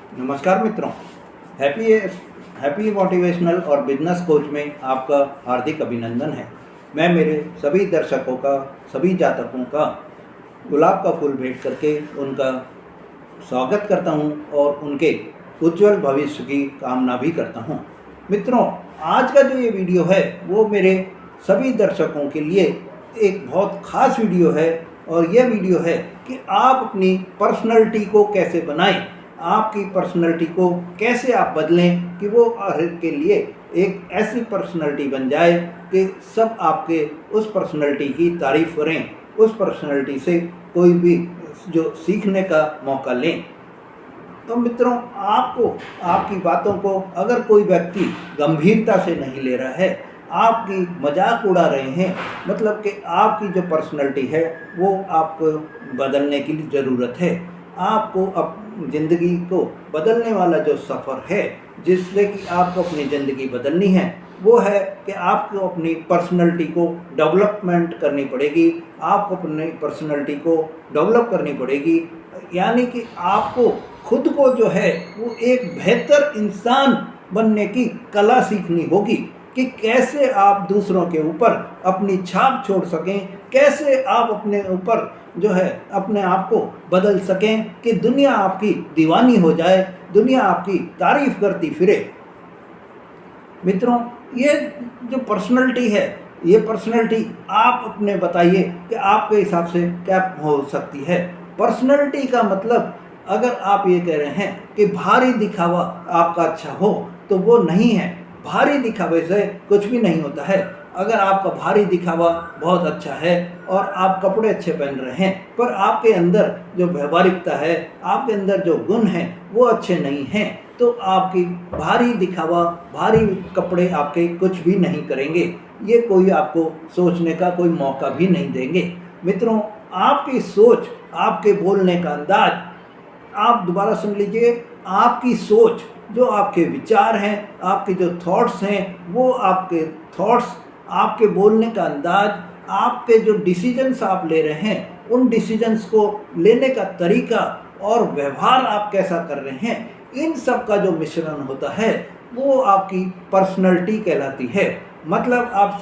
नमस्कार मित्रों। Happy happy motivational और बिजनेस कोच में आपका हार्दिक अभिनंदन है। मैं मेरे सभी दर्शकों का, सभी जातकों का गुलाब का फूल भेंट करके उनका स्वागत करता हूं और उनके उज्जवल भविष्य की कामना भी करता हूं। मित्रों, आज का जो ये वीडियो है वो मेरे सभी दर्शकों के लिए एक बहुत ख़ास वीडियो है और यह वीडियो है कि आप अपनी पर्सनैलिटी को कैसे बनाएं, आपकी पर्सनैलिटी को कैसे आप बदलें कि वो के लिए एक ऐसी पर्सनैलिटी बन जाए कि सब आपके उस पर्सनैलिटी की तारीफ़ करें, उस पर्सनैलिटी से कोई भी जो सीखने का मौका लें। तो मित्रों, आपको आपकी बातों को अगर कोई व्यक्ति गंभीरता से नहीं ले रहा है, आपकी मजाक उड़ा रहे हैं, मतलब कि आपकी जो पर्सनैलिटी है वो आपको बदलने की ज़रूरत है। आपको ज़िंदगी को बदलने वाला जो सफ़र है जिससे कि आपको अपनी ज़िंदगी बदलनी है वो है कि आपको अपनी पर्सनैलिटी को डेवलपमेंट करनी पड़ेगी, आपको अपनी पर्सनैलिटी को डेवलप करनी पड़ेगी। यानी कि आपको खुद को जो है वो एक बेहतर इंसान बनने की कला सीखनी होगी कि कैसे आप दूसरों के ऊपर अपनी छाप छोड़ सकें, कैसे आप अपने ऊपर जो है अपने आप को बदल सकें कि दुनिया आपकी दीवानी हो जाए, दुनिया आपकी तारीफ़ करती फिरे। मित्रों, ये जो पर्सनैलिटी है, ये पर्सनैलिटी आप अपने बताइए कि आपके हिसाब से क्या हो सकती है। पर्सनैलिटी का मतलब अगर आप ये कह रहे हैं कि भारी दिखावा आपका अच्छा हो तो वो नहीं है। भारी दिखावे से कुछ भी नहीं होता है। अगर आपका भारी दिखावा बहुत अच्छा है और आप कपड़े अच्छे पहन रहे हैं पर आपके अंदर जो व्यवहारिकता है, आपके अंदर जो गुण हैं वो अच्छे नहीं हैं, तो आपकी भारी दिखावा, भारी कपड़े आपके कुछ भी नहीं करेंगे। ये कोई आपको सोचने का कोई मौका भी नहीं देंगे। मित्रों, आपकी सोच, आपके बोलने का अंदाज, आप दोबारा सुन लीजिए, आपकी सोच, जो आपके विचार हैं, आपके जो थॉट्स हैं, वो आपके थॉट्स, आपके बोलने का अंदाज, आपके जो डिसीजंस आप ले रहे हैं, उन डिसीजंस को लेने का तरीका और व्यवहार आप कैसा कर रहे हैं, इन सब का जो मिश्रण होता है वो आपकी पर्सनैलिटी कहलाती है। मतलब आप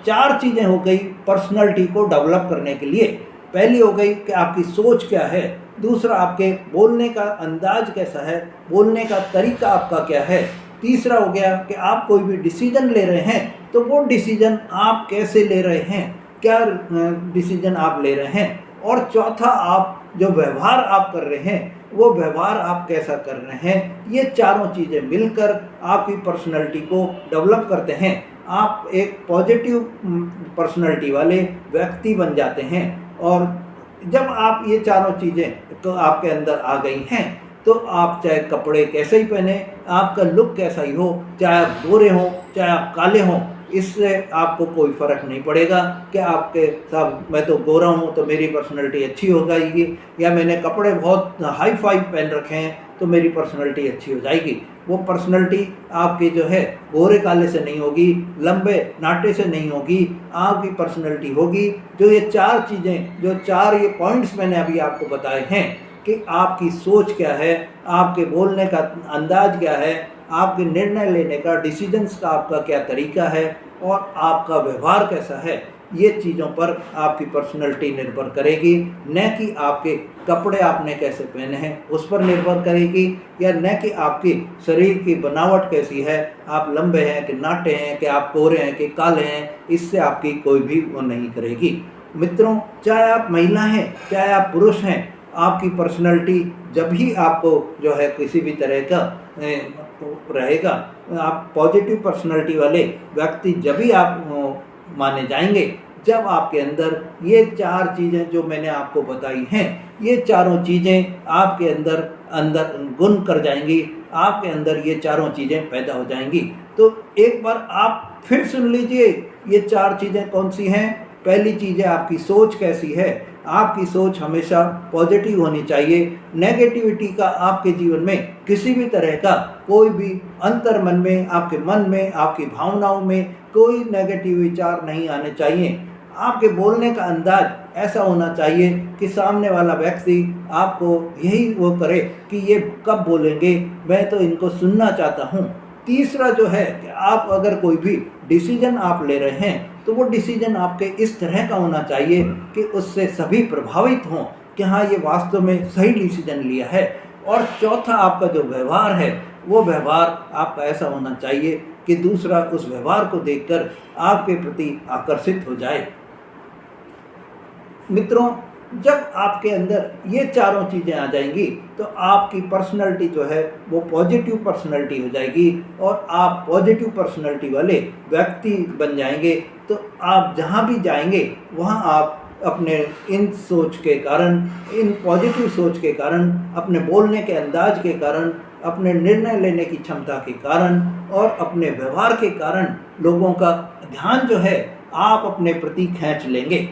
4 चीज़ें हो गई पर्सनैलिटी को डेवलप करने के लिए। पहली हो गई कि आपकी सोच क्या है, दूसरा आपके बोलने का अंदाज कैसा है, बोलने का तरीका आपका क्या है, तीसरा हो गया कि आप कोई भी डिसीजन ले रहे हैं तो वो डिसीजन आप कैसे ले रहे हैं, क्या डिसीजन आप ले रहे हैं, और चौथा आप जो व्यवहार आप कर रहे हैं वो व्यवहार आप कैसा कर रहे हैं। ये चारों चीज़ें मिलकर आपकी पर्सनैलिटी को डेवलप करते हैं। आप एक पॉजिटिव पर्सनैलिटी वाले व्यक्ति बन जाते हैं। और जब आप ये चारों चीज़ें तो आपके अंदर आ गई हैं तो आप चाहे कपड़े कैसे ही पहने, आपका लुक कैसा ही हो, चाहे आप गोरे हों चाहे आप काले हों, इससे आपको कोई फ़र्क नहीं पड़ेगा कि आपके साथ मैं तो गोरा हूँ तो मेरी पर्सनैलिटी अच्छी हो जाएगी, या मैंने कपड़े बहुत हाई फाई पहन रखे हैं तो मेरी पर्सनैलिटी अच्छी हो जाएगी। वो पर्सनैलिटी आपकी जो है गोरे काले से नहीं होगी, लंबे नाटे से नहीं होगी। आपकी पर्सनैलिटी होगी जो ये 4 चीज़ें, जो 4 ये पॉइंट्स मैंने अभी आपको बताए हैं कि आपकी सोच क्या है, आपके बोलने का अंदाज क्या है, आपके निर्णय लेने का, डिसीजंस का आपका क्या तरीका है और आपका व्यवहार कैसा है, ये चीज़ों पर आपकी पर्सनैलिटी निर्भर करेगी। न कि आपके कपड़े आपने कैसे पहने हैं उस पर निर्भर करेगी, या न कि आपकी शरीर की बनावट कैसी है, आप लंबे हैं कि नाटे हैं, कि आप गोरे हैं कि काले हैं, इससे आपकी कोई भी वो नहीं करेगी। मित्रों, चाहे आप महिला हैं चाहे आप पुरुष हैं, आपकी पर्सनैलिटी जब ही आपको जो है किसी भी तरह का रहेगा, आप पॉजिटिव पर्सनैलिटी वाले व्यक्ति जब भी आप माने जाएंगे जब आपके अंदर ये 4 चीज़ें जो मैंने आपको बताई हैं, ये चारों चीज़ें आपके अंदर अंदर गुण कर जाएंगी, आपके अंदर ये चारों चीज़ें पैदा हो जाएंगी। तो एक बार आप फिर सुन लीजिए ये 4 चीज़ें कौन सी हैं। पहली चीज़ है आपकी सोच कैसी है। आपकी सोच हमेशा पॉजिटिव होनी चाहिए। नेगेटिविटी का आपके जीवन में किसी भी तरह का कोई भी अंतर मन में, आपके मन में, आपकी भावनाओं में कोई नेगेटिव विचार नहीं आने चाहिए। आपके बोलने का अंदाज ऐसा होना चाहिए कि सामने वाला व्यक्ति आपको यही वो करे कि ये कब बोलेंगे, मैं तो इनको सुनना चाहता हूँ। तीसरा जो है कि आप अगर कोई भी डिसीजन आप ले रहे हैं तो वो डिसीजन आपके इस तरह का होना चाहिए कि उससे सभी प्रभावित हों कि हाँ, ये वास्तव में सही डिसीजन लिया है। और चौथा, आपका जो व्यवहार है वो व्यवहार आपका ऐसा होना चाहिए कि दूसरा उस व्यवहार को देखकर आपके प्रति आकर्षित हो जाए। मित्रों, जब आपके अंदर ये चारों चीज़ें आ जाएंगी तो आपकी पर्सनैलिटी जो है वो पॉजिटिव पर्सनैलिटी हो जाएगी और आप पॉजिटिव पर्सनैलिटी वाले व्यक्ति बन जाएंगे। तो आप जहाँ भी जाएंगे वहाँ आप अपने इन सोच के कारण, इन पॉजिटिव सोच के कारण, अपने बोलने के अंदाज के कारण, अपने निर्णय लेने की क्षमता के कारण और अपने व्यवहार के कारण लोगों का ध्यान जो है आप अपने प्रति खींच लेंगे।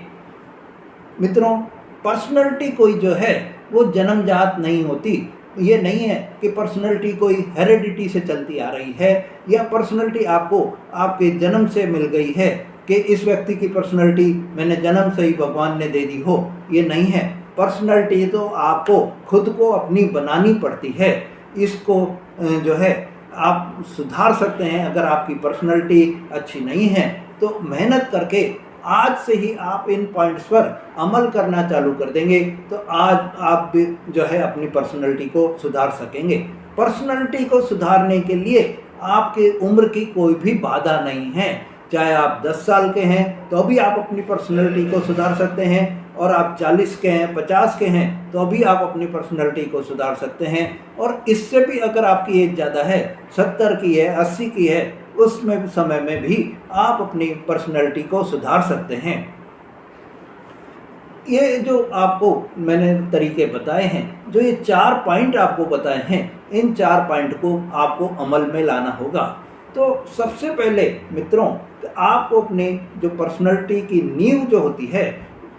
मित्रों, पर्सनैलिटी कोई जो है वो जन्मजात नहीं होती। ये नहीं है कि पर्सनैलिटी कोई हेरेडिटी से चलती आ रही है या पर्सनैलिटी आपको आपके जन्म से मिल गई है कि इस व्यक्ति की पर्सनैलिटी मैंने जन्म से ही भगवान ने दे दी हो। ये नहीं है। पर्सनैलिटी तो आपको खुद को अपनी बनानी पड़ती है। इसको जो है आप सुधार सकते हैं। अगर आपकी पर्सनैलिटी अच्छी नहीं है तो मेहनत करके आज से ही आप इन पॉइंट्स पर अमल करना चालू कर देंगे तो आज आप भी जो है अपनी पर्सनैलिटी को सुधार सकेंगे। पर्सनैलिटी को सुधारने के लिए आपके उम्र की कोई भी बाधा नहीं है। चाहे आप 10 साल के हैं तो भी आप अपनी पर्सनैलिटी को सुधार सकते हैं, और आप 40 के हैं, 50 के हैं तो भी आप अपनी पर्सनैलिटी को सुधार सकते हैं। और इससे भी अगर आपकी एज ज़्यादा है, 70 की है, 80 की है, उसमें समय में भी आप अपनी पर्सनैलिटी को सुधार सकते हैं। ये जो आपको मैंने तरीके बताए हैं, जो ये 4 पॉइंट आपको बताए हैं, इन 4 पॉइंट को आपको अमल में लाना होगा। तो सबसे पहले मित्रों, आपको अपनी जो पर्सनैलिटी की नींव जो होती है,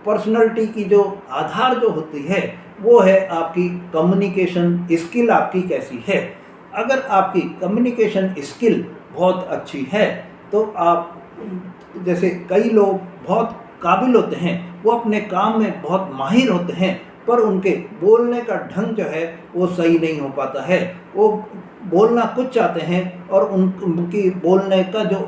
पर्सनैलिटी की जो आधार जो होती है, वो है आपकी कम्युनिकेशन स्किल आपकी कैसी है। अगर आपकी कम्युनिकेशन स्किल बहुत अच्छी है तो आप, जैसे कई लोग बहुत काबिल होते हैं, वो अपने काम में बहुत माहिर होते हैं, पर उनके बोलने का ढंग जो है वो सही नहीं हो पाता है। वो बोलना कुछ चाहते हैं और उनकी बोलने का जो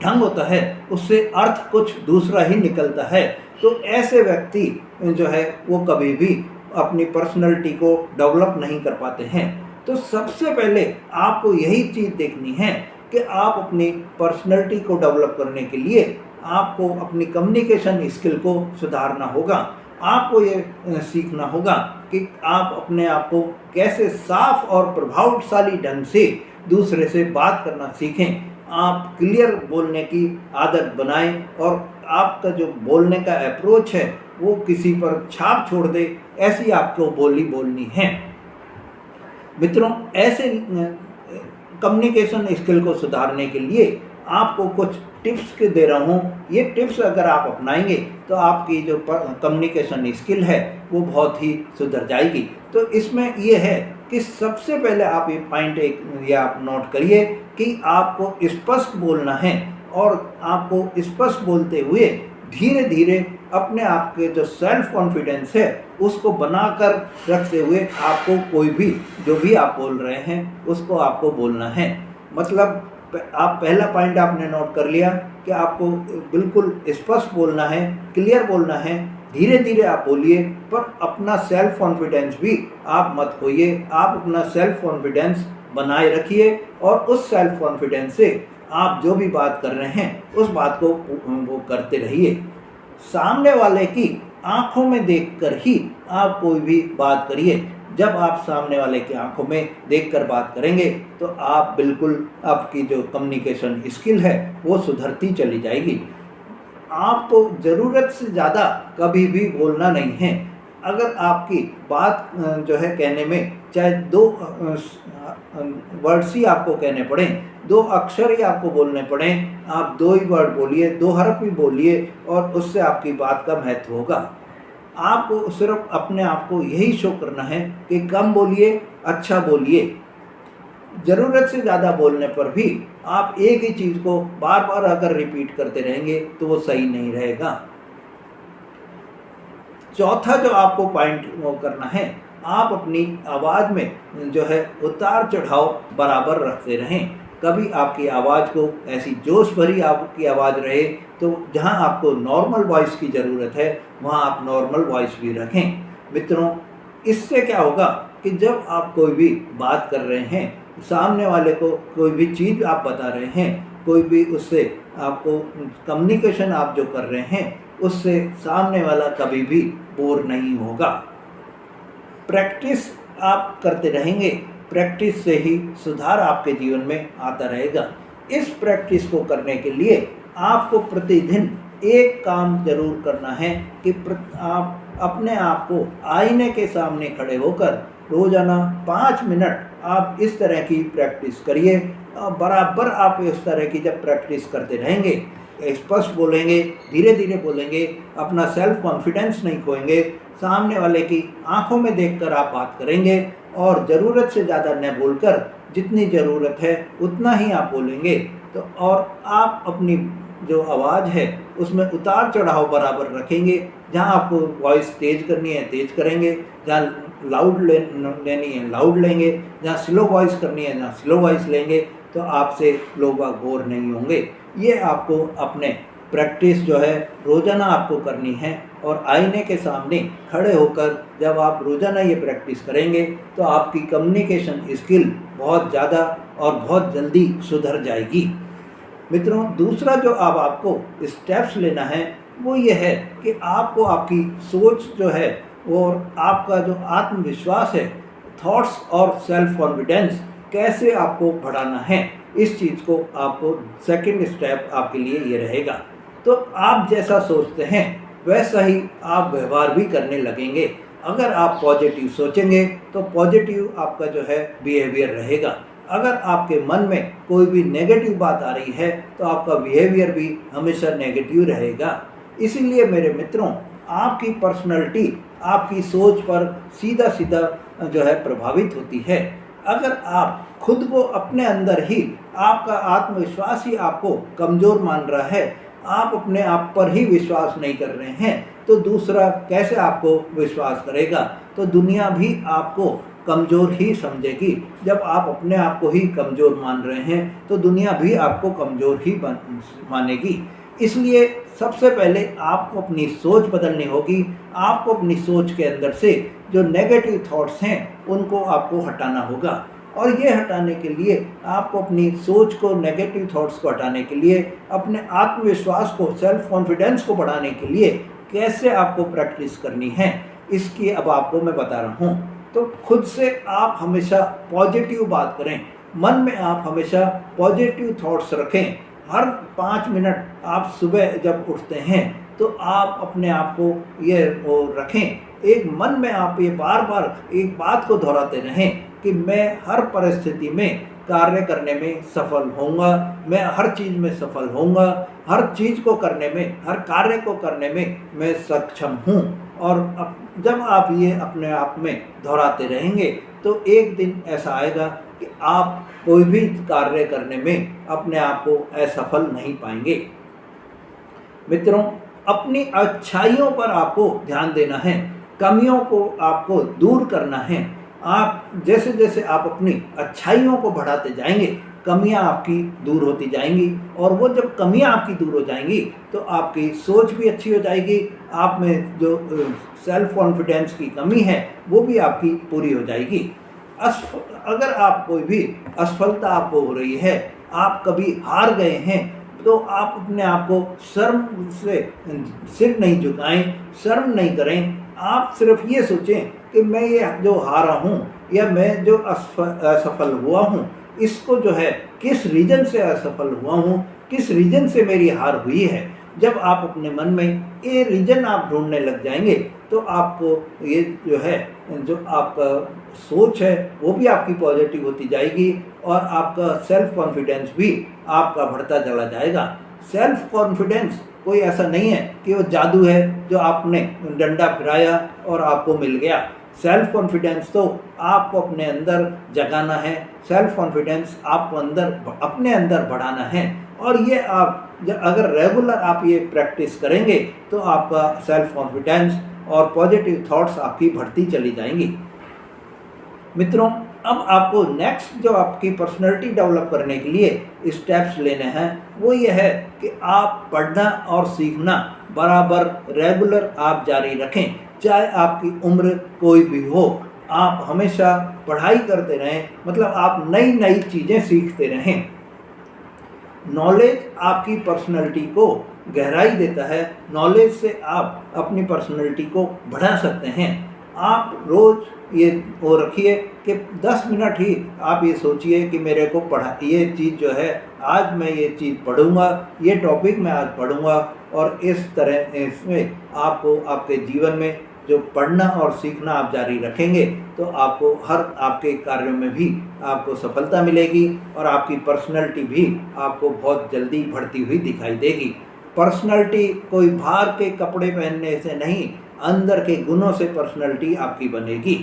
ढंग होता है उससे अर्थ कुछ दूसरा ही निकलता है। तो ऐसे व्यक्ति जो है वो कभी भी अपनी पर्सनैलिटी को डेवलप नहीं कर पाते हैं। तो सबसे पहले आपको यही चीज़ देखनी है कि आप अपनी पर्सनैलिटी को डेवलप करने के लिए आपको अपनी कम्युनिकेशन स्किल को सुधारना होगा। आपको ये सीखना होगा कि आप अपने आप को कैसे साफ और प्रभावशाली ढंग से दूसरे से बात करना सीखें। आप क्लियर बोलने की आदत बनाएं और आपका जो बोलने का अप्रोच है वो किसी पर छाप छोड़ दे, ऐसी आपको बोली बोलनी है। मित्रों, ऐसे कम्युनिकेशन स्किल को सुधारने के लिए आपको कुछ टिप्स के दे रहा हूँ। ये टिप्स अगर आप अपनाएंगे तो आपकी जो कम्युनिकेशन स्किल है वो बहुत ही सुधर जाएगी। तो इसमें ये है कि सबसे पहले आप ये पॉइंट ये आप नोट करिए कि आपको स्पष्ट बोलना है, और आपको स्पष्ट बोलते हुए धीरे धीरे अपने आप के जो सेल्फ कॉन्फिडेंस है उसको बनाकर रखते हुए आपको कोई भी जो भी आप बोल रहे हैं उसको आपको बोलना है। मतलब आप पहला पॉइंट आपने नोट कर लिया कि आपको बिल्कुल स्पष्ट बोलना है, क्लियर बोलना है, धीरे धीरे आप बोलिए, पर अपना सेल्फ कॉन्फिडेंस भी आप मत खोइए। आप अपना सेल्फ कॉन्फिडेंस बनाए रखिए और उस सेल्फ कॉन्फिडेंस से आप जो भी बात कर रहे हैं उस बात को वो करते रहिए। सामने वाले की आंखों में देखकर ही आप कोई भी बात करिए। जब आप सामने वाले की आंखों में देखकर बात करेंगे तो आप बिल्कुल, आपकी जो कम्युनिकेशन स्किल है वो सुधरती चली जाएगी। आपको ज़रूरत से ज़्यादा कभी भी बोलना नहीं है। अगर आपकी बात जो है कहने में चाहे 2 वर्ड्स ही आपको कहने पड़ें, 2 अक्षर ही आपको बोलने पड़ें, आप 2 ही वर्ड बोलिए, 2 हर्फ ही बोलिए और उससे आपकी बात का महत्व होगा। आपको सिर्फ अपने आप को यही शो करना है कि कम बोलिए, अच्छा बोलिए। ज़रूरत से ज़्यादा बोलने पर भी आप एक ही चीज़ को बार बार अगर रिपीट करते रहेंगे तो वो सही नहीं रहेगा। चौथा जो आपको पॉइंट वो करना है, आप अपनी आवाज़ में जो है उतार चढ़ाव बराबर रखते रहें। कभी आपकी आवाज़ को ऐसी जोश भरी आपकी आवाज़ रहे तो जहां आपको नॉर्मल वॉइस की ज़रूरत है वहां आप नॉर्मल वॉइस भी रखें। मित्रों, इससे क्या होगा कि जब आप कोई भी बात कर रहे हैं, सामने वाले को कोई भी चीज़ आप बता रहे हैं, कोई भी उससे आपको कम्युनिकेशन आप जो कर रहे हैं, उससे सामने वाला कभी भी बोर नहीं होगा। प्रैक्टिस आप करते रहेंगे, प्रैक्टिस से ही सुधार आपके जीवन में आता रहेगा। इस प्रैक्टिस को करने के लिए आपको प्रतिदिन एक काम जरूर करना है कि आप अपने आप को आईने के सामने खड़े होकर रोजाना 5 मिनट आप इस तरह की प्रैक्टिस करिए। बराबर आप इस तरह की जब प्रैक्टिस करते रहेंगे, स्पष्ट बोलेंगे, धीरे धीरे बोलेंगे, अपना सेल्फ कॉन्फिडेंस नहीं खोएंगे, सामने वाले की आंखों में देखकर आप बात करेंगे और ज़रूरत से ज़्यादा न बोलकर जितनी ज़रूरत है उतना ही आप बोलेंगे। तो और आप अपनी जो आवाज़ है उसमें उतार चढ़ाव बराबर रखेंगे। जहाँ आपको वॉइस तेज़ करनी है तेज़ करेंगे, जहाँ लाउड लेनी है लाउड लेंगे, जहाँ स्लो वॉइस करनी है जहाँ स्लो वॉइस लेंगे। तो आपसे लोग बोर नहीं होंगे। ये आपको अपने प्रैक्टिस जो है रोज़ाना आपको करनी है और आईने के सामने खड़े होकर जब आप रोज़ाना ये प्रैक्टिस करेंगे तो आपकी कम्युनिकेशन स्किल बहुत ज़्यादा और बहुत जल्दी सुधर जाएगी। मित्रों, दूसरा जो अब आपको स्टेप्स लेना है वो ये है कि आपको आपकी सोच जो है और आपका जो आत्मविश्वास है, थॉट्स और सेल्फ कॉन्फिडेंस कैसे आपको बढ़ाना है। इस चीज़ को आपको सेकंड स्टेप आपके लिए ये रहेगा। तो आप जैसा सोचते हैं वैसा ही आप व्यवहार भी करने लगेंगे। अगर आप पॉजिटिव सोचेंगे तो पॉजिटिव आपका जो है बिहेवियर रहेगा। अगर आपके मन में कोई भी नेगेटिव बात आ रही है तो आपका बिहेवियर भी हमेशा नेगेटिव रहेगा। इसीलिए मेरे मित्रों, आपकी पर्सनैलिटी आपकी सोच पर सीधा सीधा जो है प्रभावित होती है। अगर आप खुद को अपने अंदर ही आपका आत्मविश्वास ही आपको कमज़ोर मान रहा है, आप अपने आप पर ही विश्वास नहीं कर रहे हैं, तो दूसरा कैसे आपको विश्वास करेगा। तो दुनिया भी आपको कमज़ोर ही समझेगी। जब आप अपने आप को ही कमज़ोर मान रहे हैं तो दुनिया भी आपको कमज़ोर ही मानेगी। इसलिए सबसे पहले आपको अपनी सोच बदलनी होगी। आपको अपनी सोच के अंदर से जो नेगेटिव थॉट्स हैं उनको आपको हटाना होगा। और ये हटाने के लिए आपको अपनी सोच को, नेगेटिव थॉट्स को हटाने के लिए, अपने आत्मविश्वास को, सेल्फ कॉन्फिडेंस को बढ़ाने के लिए कैसे आपको प्रैक्टिस करनी है, इसकी अब आपको मैं बता रहा हूँ। तो खुद से आप हमेशा पॉजिटिव बात करें, मन में आप हमेशा पॉजिटिव थॉट्स रखें। हर 5 मिनट आप सुबह जब उठते हैं तो आप अपने आप को ये वो रखें, एक मन में आप ये बार बार एक बात को दोहराते रहें कि मैं हर परिस्थिति में कार्य करने में सफल होऊंगा, मैं हर चीज़ में सफल होऊंगा, हर चीज़ को करने में, हर कार्य को करने में मैं सक्षम हूँ। और जब आप ये अपने आप में दोहराते रहेंगे तो एक दिन ऐसा आएगा कि आप कोई भी कार्य करने में अपने आप को असफल नहीं पाएंगे। मित्रों, अपनी अच्छाइयों पर आपको ध्यान देना है, कमियों को आपको दूर करना है। आप जैसे जैसे आप अपनी अच्छाइयों को बढ़ाते जाएंगे, कमियां आपकी दूर होती जाएंगी। और वो जब कमियां आपकी दूर हो जाएंगी तो आपकी सोच भी अच्छी हो जाएगी। आप में जो सेल्फ कॉन्फिडेंस की कमी है वो भी आपकी पूरी हो जाएगी। अगर आप कोई भी असफलता आपको हो रही है, आप कभी हार गए हैं, तो आप अपने आप को शर्म से सिर नहीं झुकाएं, शर्म नहीं करें। आप सिर्फ ये सोचें कि मैं ये जो हारा हूँ या मैं जो असफल हुआ हूँ, इसको जो है किस रीजन से असफल हुआ हूँ, किस रीजन से मेरी हार हुई है। जब आप अपने मन में ये रीजन आप ढूंढने लग जाएंगे तो आपको ये जो है, जो आपका सोच है वो भी आपकी पॉजिटिव होती जाएगी और आपका सेल्फ कॉन्फिडेंस भी आपका बढ़ता चला जाएगा। सेल्फ कॉन्फिडेंस कोई ऐसा नहीं है कि वो जादू है जो आपने डंडा फिराया और आपको मिल गया। सेल्फ कॉन्फिडेंस तो आपको अपने अंदर जगाना है, सेल्फ कॉन्फिडेंस आपको अपने अंदर बढ़ाना है। और ये आप अगर रेगुलर आप ये प्रैक्टिस करेंगे तो आपका सेल्फ कॉन्फिडेंस और पॉजिटिव थॉट्स आपकी बढ़ती चली जाएंगी। मित्रों, अब आपको नेक्स्ट जो आपकी पर्सनैलिटी डेवलप करने के लिए स्टेप्स लेने हैं वो ये है कि आप पढ़ना और सीखना बराबर रेगुलर आप जारी रखें। चाहे आपकी उम्र कोई भी हो, आप हमेशा पढ़ाई करते रहें, मतलब आप नई नई चीज़ें सीखते रहें। नॉलेज आपकी पर्सनैलिटी को गहराई देता है, नॉलेज से आप अपनी पर्सनैलिटी को बढ़ा सकते हैं। आप रोज़ ये वो रखिए कि 10 मिनट ही आप ये सोचिए कि मेरे को ये चीज़ जो है आज मैं ये चीज़ पढ़ूंगा, ये टॉपिक मैं आज पढ़ूंगा। और इस तरह इसमें आपको आपके जीवन में जो पढ़ना और सीखना आप जारी रखेंगे तो आपको हर आपके कार्यों में भी आपको सफलता मिलेगी और आपकी पर्सनैलिटी भी आपको बहुत जल्दी बढ़ती हुई दिखाई देगी। पर्सनैलिटी कोई बाहर के कपड़े पहनने से नहीं, अंदर के गुणों से पर्सनैलिटी आपकी बनेगी।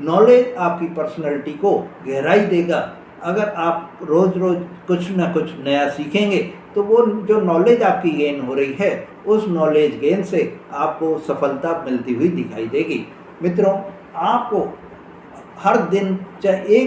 नॉलेज आपकी पर्सनैलिटी को गहराई देगा। अगर आप रोज़ रोज़ कुछ ना कुछ नया सीखेंगे तो वो जो नॉलेज आपकी गेन हो रही है उस नॉलेज गेन से आपको सफलता मिलती हुई दिखाई देगी। मित्रों, आपको हर दिन चाहे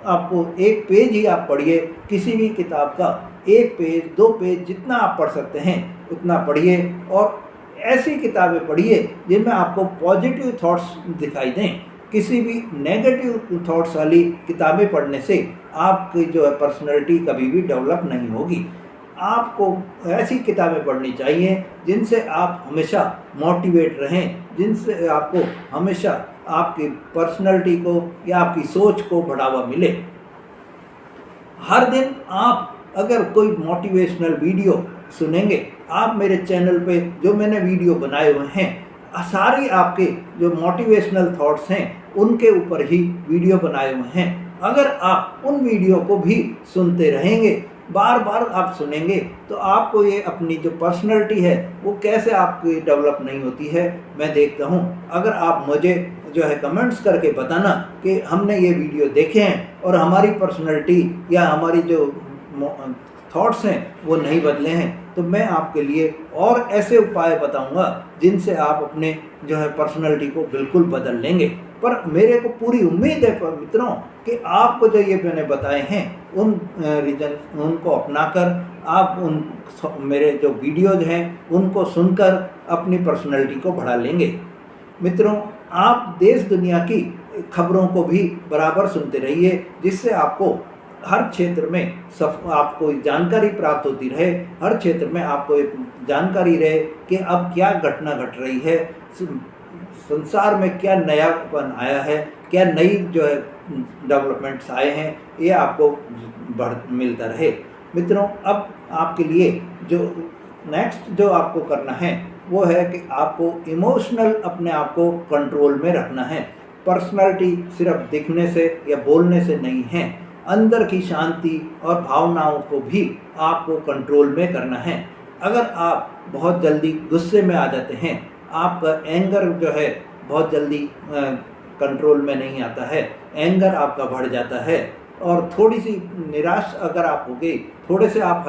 आपको एक पेज ही आप पढ़िए, किसी भी किताब का 1 पेज 2 पेज जितना आप पढ़ सकते हैं उतना पढ़िए। और ऐसी किताबें पढ़िए जिनमें आपको पॉजिटिव थॉट्स दिखाई दें। किसी भी नेगेटिव थॉट्स वाली किताबें पढ़ने से आपकी जो है पर्सनैलिटी कभी भी डेवलप नहीं होगी। आपको ऐसी किताबें पढ़नी चाहिए जिनसे आप हमेशा मोटिवेट रहें, जिनसे आपको हमेशा आपकी पर्सनैलिटी को या आपकी सोच को बढ़ावा मिले। हर दिन आप अगर कोई मोटिवेशनल वीडियो सुनेंगे, आप मेरे चैनल पे जो मैंने वीडियो बनाए हुए हैं सारी आपके जो मोटिवेशनल थॉट्स हैं उनके ऊपर ही वीडियो बनाए हुए हैं। अगर आप उन वीडियो को भी सुनते रहेंगे, बार बार आप सुनेंगे, तो आपको ये अपनी जो पर्सनैलिटी है वो कैसे आपकी डेवलप नहीं होती है मैं देखता हूँ। अगर आप मुझे जो है कमेंट्स करके बताना कि हमने ये वीडियो देखे हैं और हमारी पर्सनैलिटी या हमारी जो थॉट्स हैं वो नहीं बदले हैं, तो मैं आपके लिए और ऐसे उपाय बताऊंगा जिनसे आप अपने जो है पर्सनैलिटी को बिल्कुल बदल लेंगे। पर मेरे को पूरी उम्मीद है मित्रों कि आपको जो ये मैंने बताए हैं उन रीजन उनको अपनाकर आप उन मेरे जो वीडियोज हैं उनको सुनकर अपनी पर्सनैलिटी को बढ़ा लेंगे। मित्रों, आप देश दुनिया की खबरों को भी बराबर सुनते रहिए, जिससे आपको हर क्षेत्र में आपको जानकारी प्राप्त होती रहे। हर क्षेत्र में आपको एक जानकारी रहे कि अब क्या घटना घट रही है, संसार में क्या नयापन आया है, क्या नई जो है डेवलपमेंट्स आए हैं, ये आपको मिलता रहे। मित्रों, अब आपके लिए जो नेक्स्ट जो आपको करना है वो है कि आपको इमोशनल अपने आप को कंट्रोल में रखना है। पर्सनैलिटी सिर्फ दिखने से या बोलने से नहीं है, अंदर की शांति और भावनाओं को भी आपको कंट्रोल में करना है। अगर आप बहुत जल्दी गुस्से में आ जाते हैं, आपका एंगर जो है बहुत जल्दी कंट्रोल में नहीं आता है, एंगर आपका बढ़ जाता है और थोड़ी सी निराश अगर आप हो गई, थोड़े से आप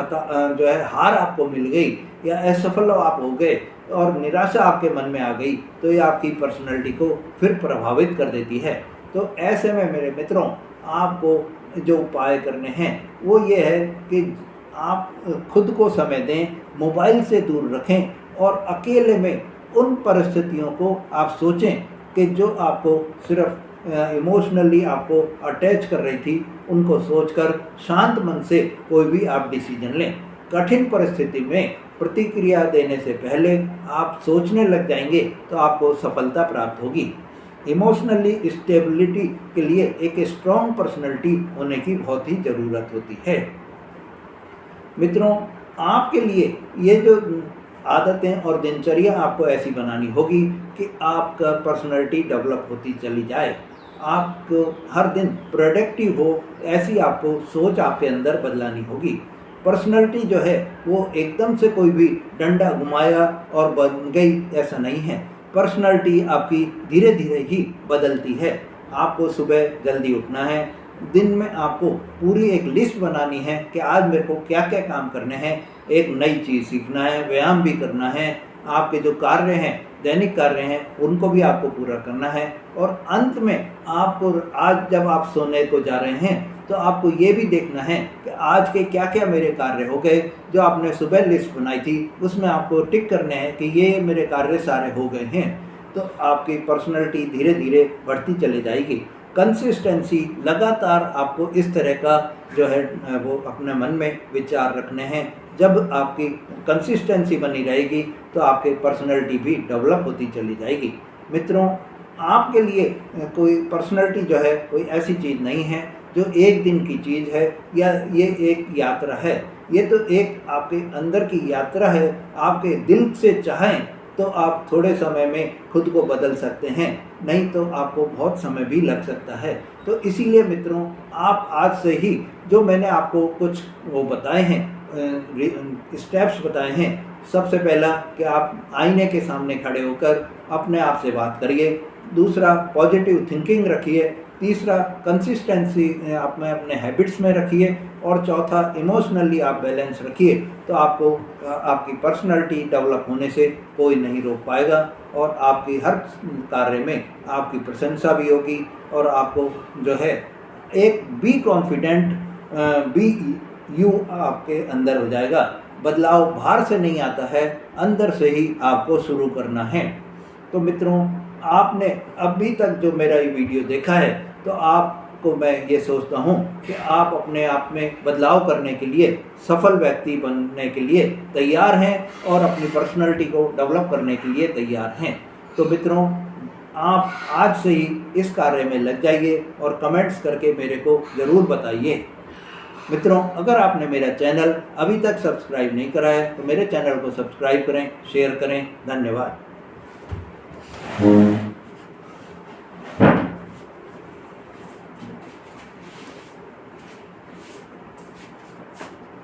जो है हार आपको मिल गई या असफल आप हो गए और निराशा आपके मन में आ गई, तो ये आपकी पर्सनैलिटी को फिर प्रभावित कर देती है। तो ऐसे में मेरे मित्रों, आपको जो उपाय करने हैं वो ये है कि आप खुद को समय दें, मोबाइल से दूर रखें और अकेले में उन परिस्थितियों को आप सोचें कि जो आपको सिर्फ इमोशनली आपको अटैच कर रही थी, उनको सोचकर शांत मन से कोई भी आप डिसीजन लें। कठिन परिस्थिति में प्रतिक्रिया देने से पहले आप सोचने लग जाएंगे तो आपको सफलता प्राप्त होगी। इमोशनली स्टेबिलिटी के लिए एक स्ट्रॉन्ग पर्सनैलिटी होने की बहुत ही ज़रूरत होती है। मित्रों, आपके लिए ये जो आदतें और दिनचर्या आपको ऐसी बनानी होगी कि आपका पर्सनैलिटी डेवलप होती चली जाए, आपको हर दिन प्रोडक्टिव हो, ऐसी आपको सोच आपके अंदर बदलानी होगी। पर्सनैलिटी जो है वो एकदम से कोई भी डंडा घुमाया और बन गई ऐसा नहीं है। पर्सनालिटी आपकी धीरे धीरे ही बदलती है। आपको सुबह जल्दी उठना है, दिन में आपको पूरी एक लिस्ट बनानी है कि आज मेरे को क्या क्या काम करने हैं, एक नई चीज़ सीखना है, व्यायाम भी करना है, आपके जो कार्य हैं, दैनिक कार्य हैं, उनको भी आपको पूरा करना है। और अंत में आपको आज जब आप सोने को जा रहे हैं तो आपको ये भी देखना है कि आज के क्या क्या मेरे कार्य हो गए। जो आपने सुबह लिस्ट बनाई थी उसमें आपको टिक करने हैं कि ये मेरे कार्य सारे हो गए हैं। तो आपकी पर्सनैलिटी धीरे धीरे बढ़ती चली जाएगी। कंसिस्टेंसी, लगातार आपको इस तरह का जो है वो अपने मन में विचार रखने हैं। जब आपकी कंसिस्टेंसी बनी रहेगी तो आपकी पर्सनैलिटी भी डेवलप होती चली जाएगी। मित्रों, आपके लिए कोई पर्सनैलिटी जो है कोई ऐसी चीज़ नहीं है जो एक दिन की चीज़ है या ये एक यात्रा है। ये तो एक आपके अंदर की यात्रा है। आपके दिल से चाहें तो आप थोड़े समय में खुद को बदल सकते हैं, नहीं तो आपको बहुत समय भी लग सकता है। तो इसीलिए मित्रों, आप आज से ही जो मैंने आपको कुछ वो बताए हैं, स्टेप्स बताए हैं। सबसे पहला कि आप आईने के सामने खड़े होकर अपने आप से बात करिए। दूसरा, पॉजिटिव थिंकिंग रखिए। तीसरा, कंसिस्टेंसी आप में अपने हैबिट्स में रखिए। और चौथा, इमोशनली आप बैलेंस रखिए। तो आपको आपकी पर्सनालिटी डेवलप होने से कोई नहीं रोक पाएगा और आपकी हर कार्य में आपकी प्रशंसा भी होगी। और आपको जो है एक बी कॉन्फिडेंट, बी यू आपके अंदर हो जाएगा। बदलाव बाहर से नहीं आता है, अंदर से ही आपको शुरू करना है। तो मित्रों, आपने अभी तक जो मेरा ये वीडियो देखा है तो आपको मैं ये सोचता हूँ कि आप अपने आप में बदलाव करने के लिए, सफल व्यक्ति बनने के लिए तैयार हैं और अपनी पर्सनालिटी को डेवलप करने के लिए तैयार हैं। तो मित्रों, आप आज से ही इस कार्य में लग जाइए और कमेंट्स करके मेरे को ज़रूर बताइए। मित्रों, अगर आपने मेरा चैनल अभी तक सब्सक्राइब नहीं करा है तो मेरे चैनल को सब्सक्राइब करें, शेयर करें। धन्यवाद।